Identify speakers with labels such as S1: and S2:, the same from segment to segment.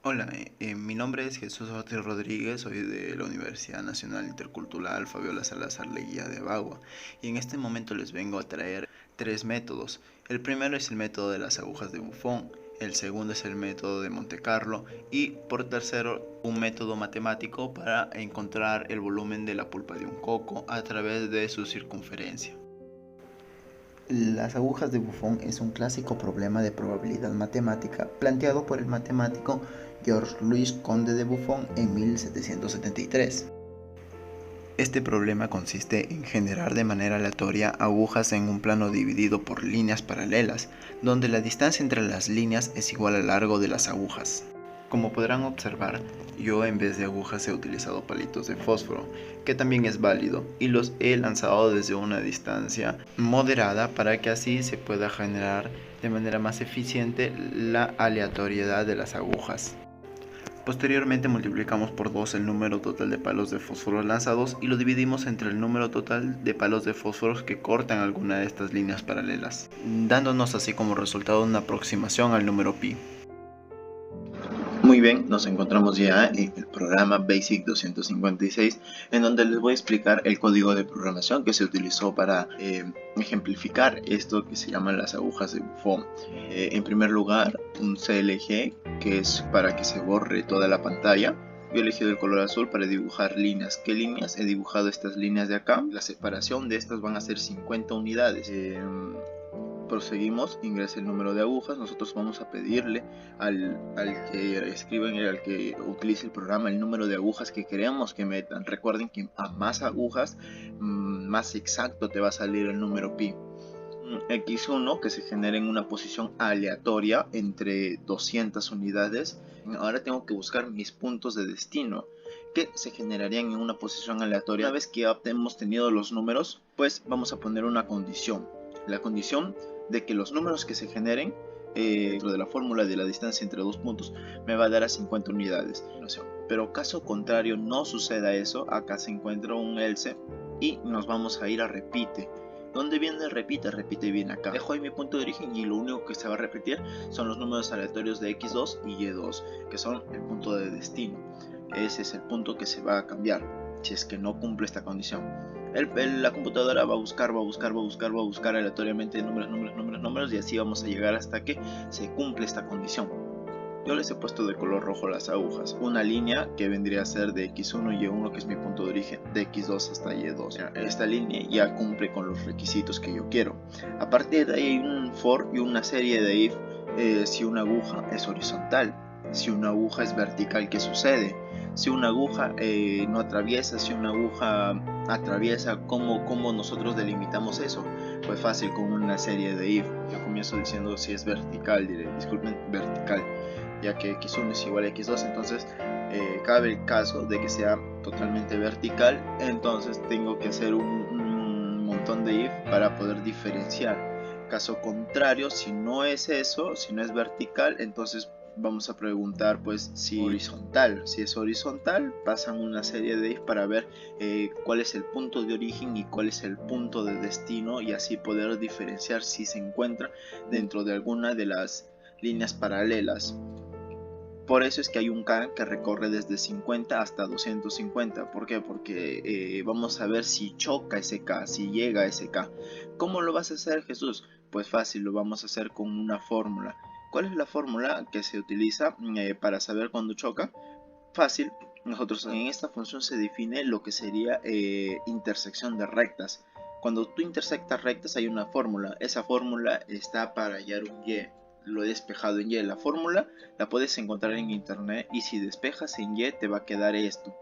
S1: Hola, mi nombre es Jesús Ortiz Rodríguez, soy de la Universidad Nacional Intercultural Fabiola Salazar Leguía de Bagua, y en este momento les vengo a traer tres métodos. El primero es el método de las agujas de Buffon, el segundo es el método de Monte Carlo y por tercero un método matemático para encontrar el volumen de la pulpa de un coco a través de su circunferencia.
S2: Las agujas de Buffon es un clásico problema de probabilidad matemática planteado por el matemático Georges-Louis Conde de Buffon en 1773.
S1: Este problema consiste en generar de manera aleatoria agujas en un plano dividido por líneas paralelas, donde la distancia entre las líneas es igual al largo de las agujas. Como podrán observar, yo en vez de agujas he utilizado palitos de fósforo, que también es válido, y los he lanzado desde una distancia moderada para que así se pueda generar de manera más eficiente la aleatoriedad de las agujas. Posteriormente multiplicamos por 2 el número total de palos de fósforo lanzados y lo dividimos entre el número total de palos de fósforos que cortan alguna de estas líneas paralelas, dándonos así como resultado una aproximación al número pi.
S3: Muy bien, nos encontramos ya en el programa Basic 256, en donde les voy a explicar el código de programación que se utilizó para ejemplificar esto que se llaman las agujas de Buffon. En primer lugar, un CLG, que es para que se borre toda la pantalla. Yo he elegido el color azul para dibujar líneas. ¿Qué líneas? He dibujado estas líneas de acá. La separación de estas van a ser 50 unidades. Proseguimos, ingresa el número de agujas. Nosotros vamos a pedirle al que escriba, al que utilice el programa, el número de agujas que queremos que metan. Recuerden que a más agujas, más exacto te va a salir el número pi. X1 que se genera en una posición aleatoria entre 200 unidades. Ahora tengo que buscar mis puntos de destino que se generarían en una posición aleatoria. Una vez que ya hemos tenido los números, pues vamos a poner una condición. La condición de que los números que se generen dentro de la fórmula de la distancia entre dos puntos me va a dar a 50 unidades. Pero caso contrario no suceda eso, acá se encuentra un else y nos vamos a ir a repite. ¿Dónde viene repite? Repite viene acá. Dejo ahí mi punto de origen y lo único que se va a repetir son los números aleatorios de x2 y y2, que son el punto de destino. Ese es el punto que se va a cambiar si es que no cumple esta condición. La computadora va a buscar aleatoriamente números y así vamos a llegar hasta que se cumple esta condición. Yo les he puesto de color rojo las agujas, una línea que vendría a ser de x1 y y1, que es mi punto de origen, de x2 hasta y2. Esta línea ya cumple con los requisitos que yo quiero. A partir de ahí hay un for y una serie de if. Si una aguja es horizontal, si una aguja es vertical, ¿qué sucede? Si una aguja no atraviesa, si una aguja atraviesa, ¿cómo nosotros delimitamos eso? Pues fácil, con una serie de if. Yo comienzo diciendo si es vertical, diré, disculpen, vertical, ya que x1 es igual a x2, entonces cabe el caso de que sea totalmente vertical, entonces tengo que hacer un montón de if para poder diferenciar. Caso contrario, si no es eso, si no es vertical, entonces vamos a preguntar pues si horizontal. Si es horizontal, pasan una serie de if para ver cuál es el punto de origen y cuál es el punto de destino, y así poder diferenciar si se encuentra dentro de alguna de las líneas paralelas. Por eso es que hay un K que recorre desde 50 hasta 250. ¿Por qué? Porque vamos a ver si choca ese K, si llega a ese K. ¿Cómo lo vas a hacer, Jesús? Pues fácil, lo vamos a hacer con una fórmula. ¿Cuál es la fórmula que se utiliza para saber cuándo choca? Fácil, nosotros en esta función se define lo que sería intersección de rectas. Cuando tú intersectas rectas hay una fórmula. Esa fórmula está para hallar un y. Lo he despejado en y. La fórmula la puedes encontrar en internet y si despejas en y te va a quedar esto.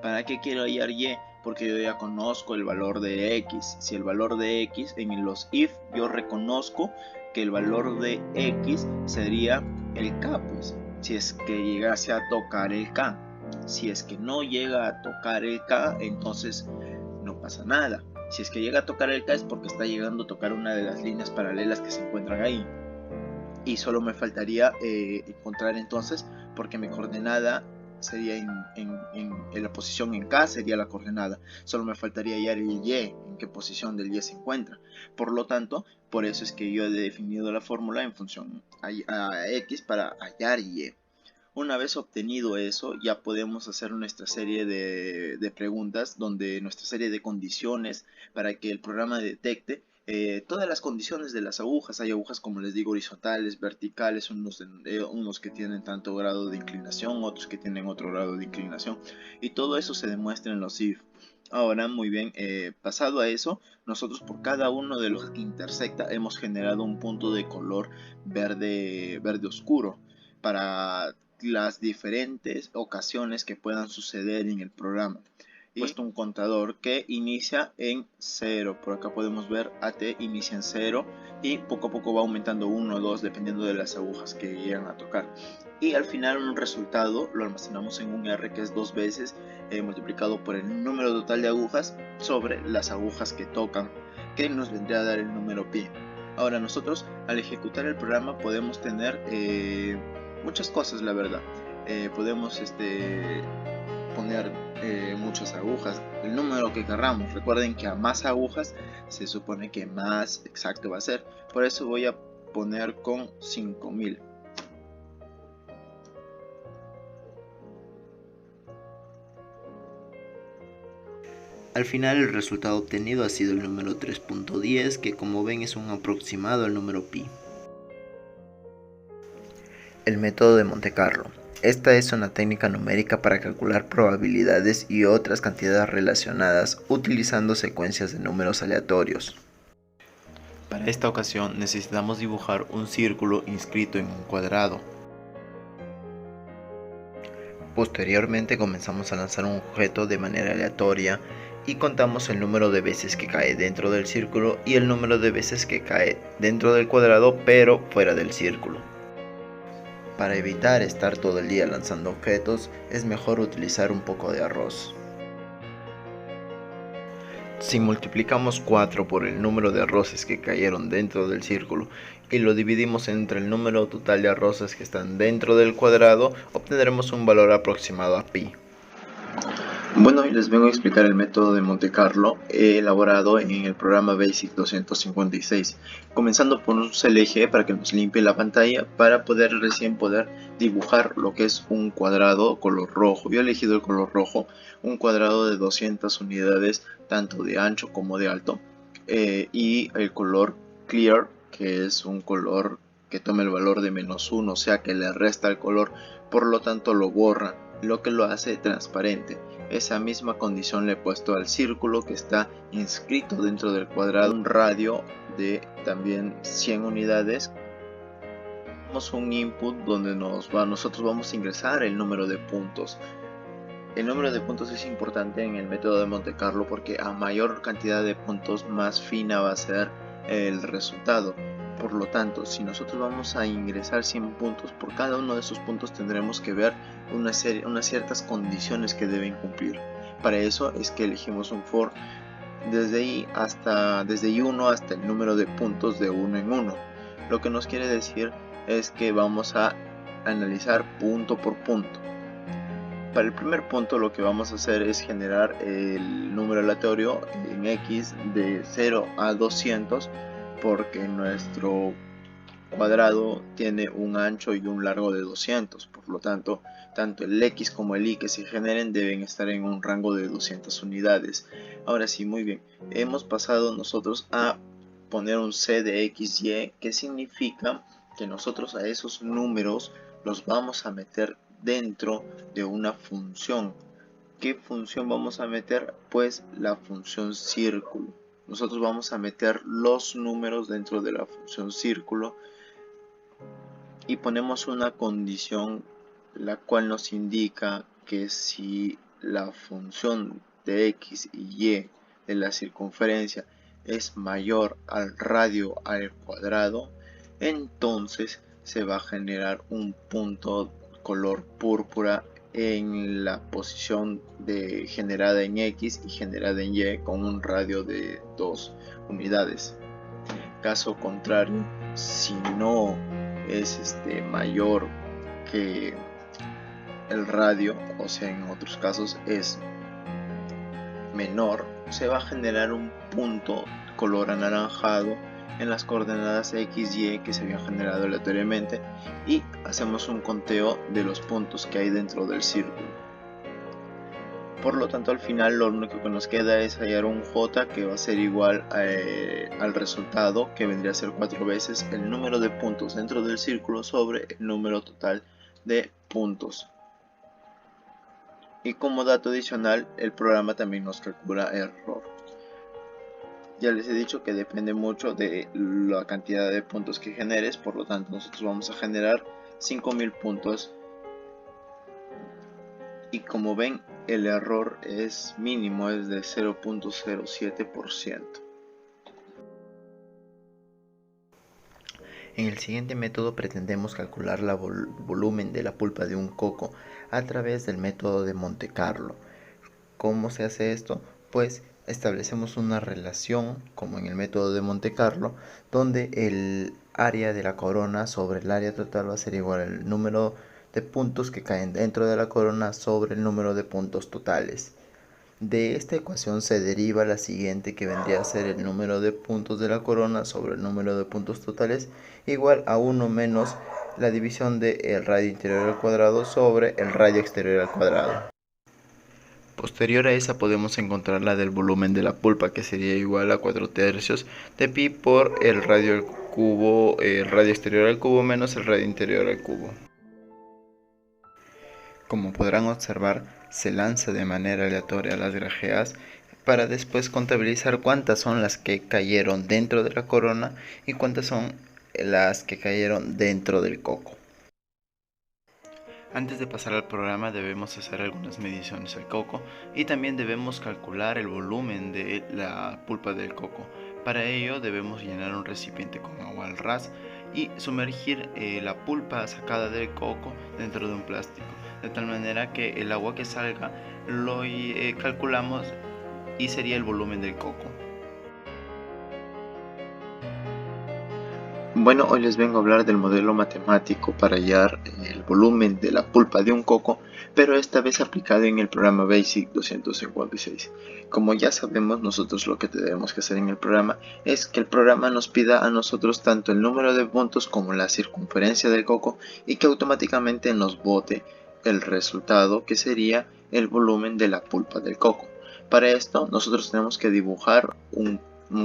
S3: ¿Para qué quiero hallar y? Porque yo ya conozco el valor de x. Si el valor de x en los if yo reconozco que el valor de x sería el k, pues si es que llegase a tocar el k. Si es que no llega a tocar el k, entonces no pasa nada. Si es que llega a tocar el k es porque está llegando a tocar una de las líneas paralelas que se encuentran ahí. Y solo me faltaría encontrar entonces, porque mi coordenada sería en la posición en K, sería la coordenada. Solo me faltaría hallar el Y, en qué posición del Y se encuentra. Por lo tanto, por eso es que yo he definido la fórmula en función a X para hallar Y. Una vez obtenido eso, ya podemos hacer nuestra serie de preguntas, donde nuestra serie de condiciones para que el programa detecte todas las condiciones de las agujas. Hay agujas, como les digo, horizontales, verticales, unos que tienen tanto grado de inclinación, otros que tienen otro grado de inclinación, y todo eso se demuestra en los if. Ahora, muy bien, pasado a eso, nosotros por cada uno de los que intersecta hemos generado un punto de color verde oscuro para las diferentes ocasiones que puedan suceder en el programa. Y puesto un contador que inicia en 0. Por acá podemos ver AT inicia en 0 y poco a poco va aumentando 1 o 2 dependiendo de las agujas que llegan a tocar. Y al final un resultado lo almacenamos en un R, que es 2 veces multiplicado por el número total de agujas sobre las agujas que tocan, que nos vendría a dar el número pi. Ahora nosotros al ejecutar el programa podemos tener muchas cosas, la verdad. Podemos poner muchas agujas, el número que querramos. Recuerden que a más agujas se supone que más exacto va a ser. Por eso voy a poner con 5000.
S1: Al final el resultado obtenido ha sido el número 3.10, que como ven es un aproximado al número pi. El método de Monte Carlo. Esta es una técnica numérica para calcular probabilidades y otras cantidades relacionadas utilizando secuencias de números aleatorios. Para esta ocasión necesitamos dibujar un círculo inscrito en un cuadrado. Posteriormente comenzamos a lanzar un objeto de manera aleatoria y contamos el número de veces que cae dentro del círculo y el número de veces que cae dentro del cuadrado pero fuera del círculo. Para evitar estar todo el día lanzando objetos, es mejor utilizar un poco de arroz. Si multiplicamos 4 por el número de arroces que cayeron dentro del círculo y lo dividimos entre el número total de arroces que están dentro del cuadrado, obtendremos un valor aproximado a pi.
S3: Bueno, hoy les vengo a explicar el método de Monte Carlo elaborado en el programa Basic 256, comenzando por un CLG para que nos limpie la pantalla para poder dibujar lo que es un cuadrado color rojo. Yo he elegido el color rojo, un cuadrado de 200 unidades tanto de ancho como de alto, y el color Clear, que es un color que toma el valor de -1, o sea que le resta el color, por lo tanto lo borra, lo que lo hace transparente. Esa misma condición le he puesto al círculo que está inscrito dentro del cuadrado, un radio de también 100 unidades. Tenemos un input donde nosotros vamos a ingresar el número de puntos. El número de puntos es importante en el método de Monte Carlo porque a mayor cantidad de puntos más fina va a ser el resultado. Por lo tanto, si nosotros vamos a ingresar 100 puntos, por cada uno de esos puntos tendremos que ver unas ciertas condiciones que deben cumplir. Para eso es que elegimos un for desde i1 hasta el número de puntos de 1 en 1. Lo que nos quiere decir es que vamos a analizar punto por punto. Para el primer punto lo que vamos a hacer es generar el número aleatorio en x de 0 a 200, porque nuestro cuadrado tiene un ancho y un largo de 200, por lo tanto tanto el x como el y que se generen deben estar en un rango de 200 unidades. Ahora sí, muy bien, hemos pasado nosotros a poner un c de xy, que significa que nosotros a esos números los vamos a meter dentro de una función. ¿Qué función vamos a meter? Pues la función círculo. Nosotros vamos a meter los números dentro de la función círculo y ponemos una condición la cual nos indica que si la función de x y y de la circunferencia es mayor al radio al cuadrado, entonces se va a generar un punto color púrpura en la posición generada en x y generada en y con un radio de 2 unidades. Caso contrario, si no es mayor que el radio, o sea en otros casos es menor, se va a generar un punto color anaranjado en las coordenadas x, y que se habían generado aleatoriamente y hacemos un conteo de los puntos que hay dentro del círculo. Por lo tanto, al final lo único que nos queda es hallar un j que va a ser igual al resultado, que vendría a ser 4 veces el número de puntos dentro del círculo sobre el número total de puntos. Y como dato adicional, el programa también nos calcula error. Ya les he dicho que depende mucho de la cantidad de puntos que generes, por lo tanto nosotros vamos a generar 5000 puntos. Y como ven, el error es mínimo, es de 0.07%.
S1: En el siguiente método pretendemos calcular el volumen de la pulpa de un coco a través del método de Monte Carlo. ¿Cómo se hace esto? Pues establecemos una relación, como en el método de Monte Carlo, donde el área de la corona sobre el área total va a ser igual al número de puntos que caen dentro de la corona sobre el número de puntos totales. De esta ecuación se deriva la siguiente, que vendría a ser el número de puntos de la corona sobre el número de puntos totales igual a 1 menos la división del radio interior al cuadrado sobre el radio exterior al cuadrado. Posterior a esa podemos encontrar la del volumen de la pulpa, que sería igual a 4/3 de pi por el radio al cubo, el radio exterior al cubo menos el radio interior al cubo. Como podrán observar, se lanza de manera aleatoria las grajeas para después contabilizar cuántas son las que cayeron dentro de la corona y cuántas son las que cayeron dentro del coco. Antes de pasar al programa debemos hacer algunas mediciones al coco y también debemos calcular el volumen de la pulpa del coco. Para ello debemos llenar un recipiente con agua al ras y sumergir la pulpa sacada del coco dentro de un plástico, de tal manera que el agua que salga lo calculamos y sería el volumen del coco.
S3: Bueno, hoy les vengo a hablar del modelo matemático para hallar el volumen de la pulpa de un coco, pero esta vez aplicado en el programa BASIC 256. Como ya sabemos, nosotros lo que tenemos que hacer en el programa es que el programa nos pida a nosotros tanto el número de puntos como la circunferencia del coco y que automáticamente nos bote el resultado, que sería el volumen de la pulpa del coco. Para esto nosotros tenemos que dibujar un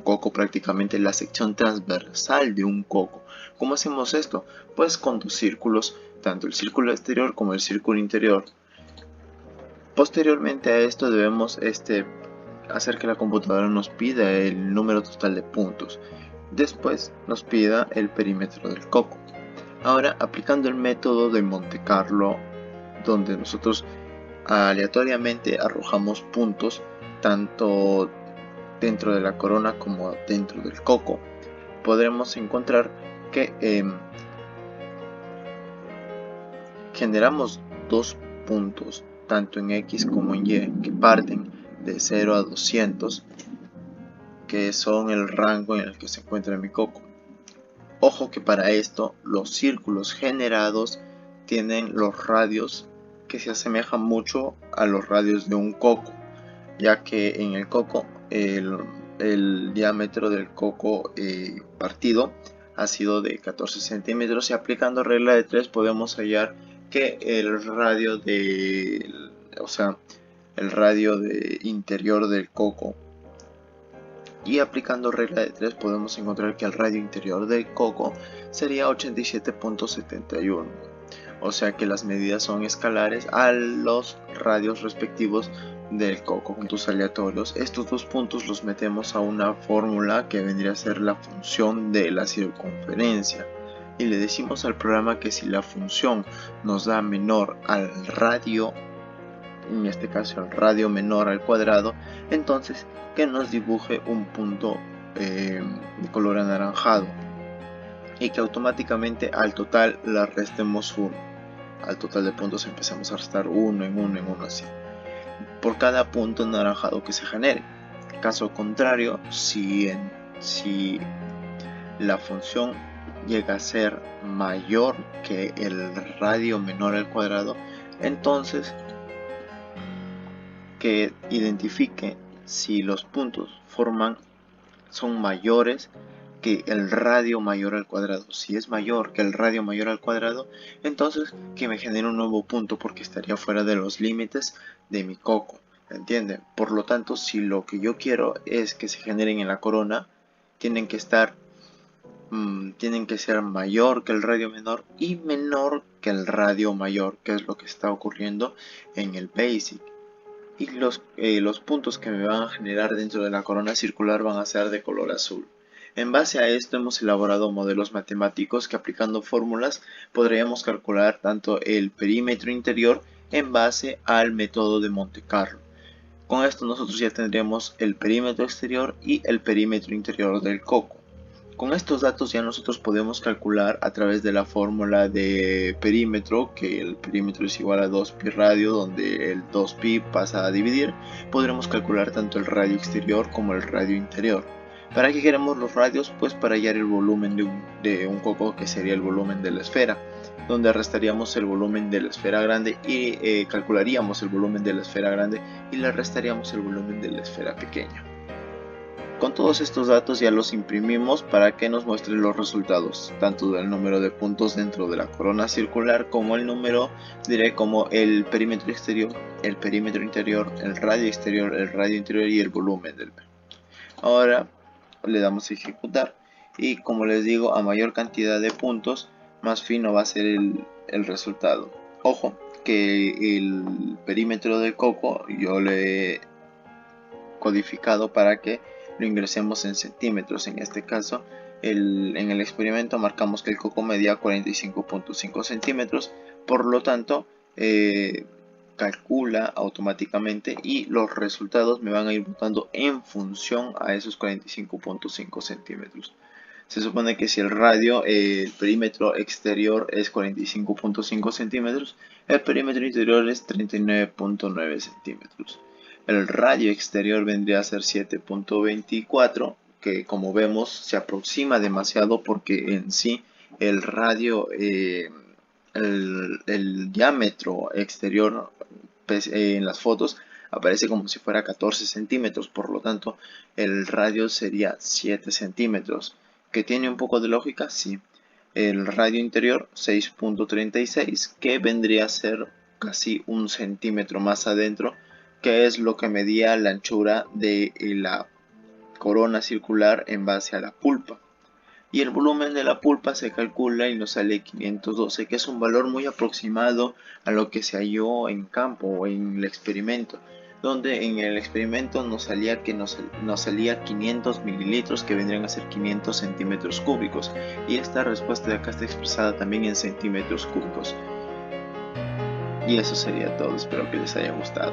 S3: coco, prácticamente la sección transversal de un coco. ¿Cómo hacemos esto? Pues con dos círculos, tanto el círculo exterior como el círculo interior. Posteriormente a esto debemos hacer que la computadora nos pida el número total de puntos. Después nos pida el perímetro del coco. Ahora, aplicando el método de Monte Carlo, donde nosotros aleatoriamente arrojamos puntos tanto dentro de la corona como dentro del coco, podremos encontrar que generamos dos puntos tanto en X como en Y que parten de 0 a 200, que son el rango en el que se encuentra mi coco. Ojo que para esto los círculos generados tienen los radios que se asemejan mucho a los radios de un coco, ya que en el coco el diámetro del coco partido ha sido de 14 centímetros y aplicando regla de 3 podemos hallar que el radio interior del coco, y aplicando regla de 3 podemos encontrar que el radio interior del coco sería 87.71, o sea que las medidas son escalares a los radios respectivos del coco. Puntos aleatorios, estos dos puntos los metemos a una fórmula que vendría a ser la función de la circunferencia y le decimos al programa que si la función nos da menor al radio, en este caso el radio menor al cuadrado, entonces que nos dibuje un punto de color anaranjado y que automáticamente al total le restemos 1. Al total de puntos empezamos a restar 1 en 1 en 1 así, por cada punto anaranjado que se genere. Caso contrario, si la función llega a ser mayor que el radio menor al cuadrado, entonces que identifique si los puntos son mayores que el radio mayor al cuadrado. Si es mayor que el radio mayor al cuadrado, entonces que me genere un nuevo punto, porque estaría fuera de los límites de mi coco, ¿entienden? Por lo tanto, si lo que yo quiero es que se generen en la corona, tienen que ser mayor que el radio menor y menor que el radio mayor, que es lo que está ocurriendo en el Basic. Y los puntos que me van a generar dentro de la corona circular van a ser de color azul. En base a esto hemos elaborado modelos matemáticos que, aplicando fórmulas, podríamos calcular tanto el perímetro interior en base al método de Monte Carlo. Con esto nosotros ya tendríamos el perímetro exterior y el perímetro interior del coco. Con estos datos ya nosotros podemos calcular a través de la fórmula de perímetro, que el perímetro es igual a 2pi radio, donde el 2pi pasa a dividir. Podremos calcular tanto el radio exterior como el radio interior. ¿Para qué queremos los radios? Pues para hallar el volumen de un coco, que sería el volumen de la esfera, donde restaríamos el volumen de la esfera grande y calcularíamos el volumen de la esfera grande y le restaríamos el volumen de la esfera pequeña. Con todos estos datos ya los imprimimos para que nos muestre los resultados, tanto del número de puntos dentro de la corona circular, como el número, como el perímetro exterior, el perímetro interior, el radio exterior, el radio interior y el volumen del. Ahora le damos a ejecutar y, como les digo, a mayor cantidad de puntos, más fino va a ser el resultado. Ojo que el perímetro del coco yo le he codificado para que lo ingresemos en centímetros. En este caso, en el experimento marcamos que el coco medía 45.5 centímetros, por lo tanto calcula automáticamente y los resultados me van a ir botando en función a esos 45.5 centímetros. Se supone que si el radio, el perímetro exterior es 45.5 centímetros, el perímetro interior es 39.9 centímetros. El radio exterior vendría a ser 7.24, que como vemos se aproxima demasiado, porque en sí el radio, el diámetro exterior en las fotos aparece como si fuera 14 centímetros, por lo tanto el radio sería 7 centímetros. ¿Que tiene un poco de lógica? Sí. El radio interior 6.36, que vendría a ser casi 1 centímetro más adentro, que es lo que medía la anchura de la corona circular en base a la pulpa. Y el volumen de la pulpa se calcula y nos sale 512, que es un valor muy aproximado a lo que se halló en campo o en el experimento, donde en el experimento nos salía 500 mililitros, que vendrían a ser 500 centímetros cúbicos, y esta respuesta de acá está expresada también en centímetros cúbicos. Y eso sería todo, espero que les haya gustado.